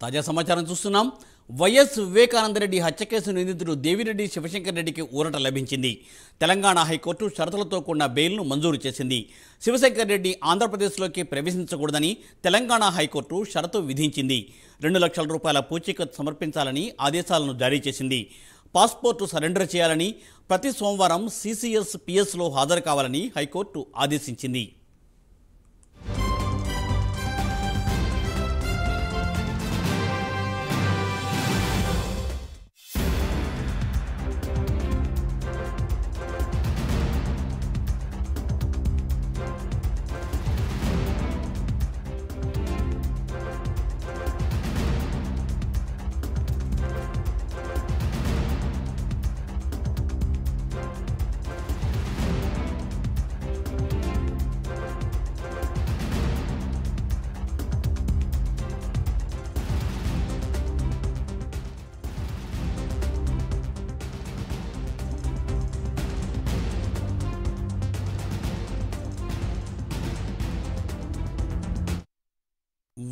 తాజా సమాచారం చూస్తున్నాం. వైఎస్ వివేకానందరెడ్డి హత్య కేసు నిందితుడు దేవిరెడ్డి శివశంకర్ రెడ్డికి ఊరట లభించింది. తెలంగాణ హైకోర్టు షరతులతో కూడిన బెయిల్ను మంజూరు చేసింది. శివశంకర్ రెడ్డి ఆంధ్రప్రదేశ్లోకి ప్రవేశించకూడదని తెలంగాణ హైకోర్టు షరతు విధించింది. 2 లక్షల రూపాయల పూచీకత్తు సమర్పించాలని ఆదేశాలను జారీ చేసింది. పాస్పోర్టు సరెండర్ చేయాలని, ప్రతి సోమవారం CCS PSలో హాజరు కావాలని హైకోర్టు ఆదేశించింది.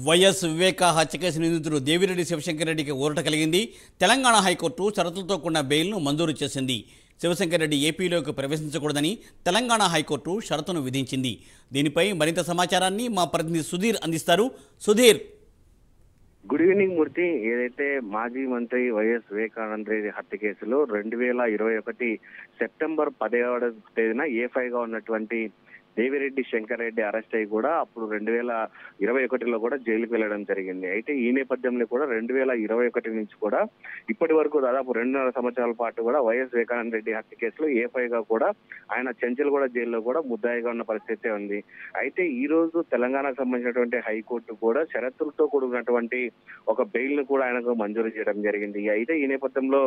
వైఎస్ వివేక హత్య కేసు నిందితుడు దేవిరెడ్డి శివశంకర్ రెడ్డికి ఊరట కలిగింది. తెలంగాణ హైకోర్టు షరతులతో కూడిన బెయిల్ను మంజూరు చేసింది. శివశంకర్ రెడ్డి ఏపీలోకి ప్రవేశించకూడదని తెలంగాణ హైకోర్టు షరతును విధించింది. దీనిపై మరింత సమాచారాన్ని మా ప్రతినిధి సుధీర్ అందిస్తారు. సుధీర్, గుడ్ ఈవినింగ్ మూర్తి. ఏదైతే మాజీ మంత్రి వైఎస్ వివేకానంద రెడ్డి హత్య కేసులో 2021 సెప్టెంబర్ 17వ తేదీన A5గా ఉన్నటువంటి దేవిరెడ్డి శంకర్ రెడ్డి అరెస్ట్ అయ్యి కూడా అప్పుడు 2021లో కూడా జైలుకు వెళ్లడం జరిగింది. అయితే ఈ నేపథ్యంలో కూడా 2021 నుంచి కూడా ఇప్పటి వరకు దాదాపు 2.5 సంవత్సరాల పాటు కూడా వైఎస్ వివేకానంద రెడ్డి హత్య కేసులో A5గా కూడా ఆయన చెంచల్గూడ జైల్లో కూడా ముద్దాయిగా ఉన్న పరిస్థితి ఉంది. అయితే ఈ రోజు తెలంగాణకు సంబంధించినటువంటి హైకోర్టు కూడా షరతులతో కూడినటువంటి ఒక బెయిల్ ను కూడా ఆయనకు మంజూరు చేయడం జరిగింది. అయితే ఈ నేపథ్యంలో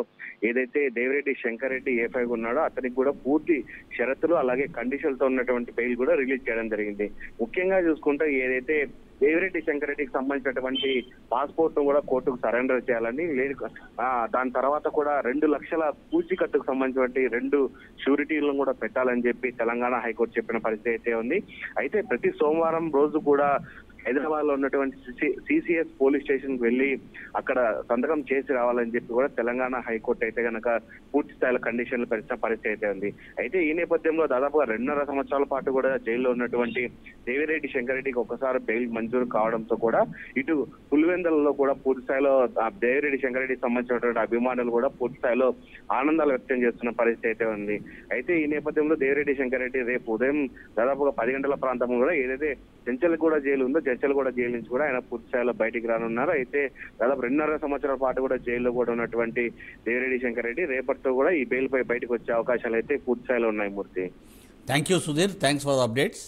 ఏదైతే దేవిరెడ్డి శంకర్ రెడ్డి A5 ఉన్నాడో అతనికి కూడా పూర్తి షరతులు అలాగే కండిషన్లతో ఉన్నటువంటి బెయిల్ కూడా రిలీజ్ చేయడం జరిగింది. ముఖ్యంగా చూసుకుంటే ఏదైతే దేవిరెడ్డి శంకర్ రెడ్డికి సంబంధించినటువంటి పాస్పోర్ట్ ను కూడా కోర్టుకు సరెండర్ చేయాలని, దాని తర్వాత కూడా 2 లక్షల పూచీకత్తుకు సంబంధించినటువంటి 2 షూరిటీలను కూడా పెట్టాలని చెప్పి తెలంగాణ హైకోర్టు చెప్పిన పరిస్థితి అయితే ఉంది. అయితే ప్రతి సోమవారం రోజు కూడా హైదరాబాద్ లో ఉన్నటువంటి CCS పోలీస్ స్టేషన్ కు వెళ్లి అక్కడ సంతకం చేసి రావాలని చెప్పి కూడా తెలంగాణ హైకోర్టు అయితే కనుక పూర్తి స్థాయిలో కండిషన్లు పెంచిన పరిస్థితి అయితే ఉంది. అయితే ఈ నేపథ్యంలో దాదాపుగా 2.5 సంవత్సరాల పాటు కూడా జైల్లో ఉన్నటువంటి దేవిరెడ్డి శంకర్ రెడ్డికి ఒకసారి బెయిల్ మంజూరు కావడంతో కూడా ఇటు పులివెందులలో కూడా పూర్తి స్థాయిలో దేవిరెడ్డి శంకర్ రెడ్డికి సంబంధించినటువంటి అభిమానులు కూడా పూర్తి స్థాయిలో ఆనందాలు వ్యక్తం చేస్తున్న పరిస్థితి అయితే ఉంది. అయితే ఈ నేపథ్యంలో దేవిరెడ్డి శంకర్ రెడ్డి రేపు ఉదయం దాదాపుగా 10 గంటల ప్రాంతంలో కూడా ఏదైతే చెంచల్గూడ జైలు ఉందో చెంచల్గూడ జైలు నుంచి కూడా ఆయన పూర్తి స్థాయిలో బయటికి రానున్నారు. అయితే దాదాపు 2.5 సంవత్సరాల పాటు కూడా జైల్లో కూడా ఉన్నటువంటి దేవిరెడ్డి శంకర్ రెడ్డి రేపటితో కూడా ఈ బెయిల్ పై బయటకు వచ్చే అవకాశాలు అయితే పూర్తి స్థాయిలో ఉన్నాయి. Murthy, thank you Sudheer, thanks for the updates.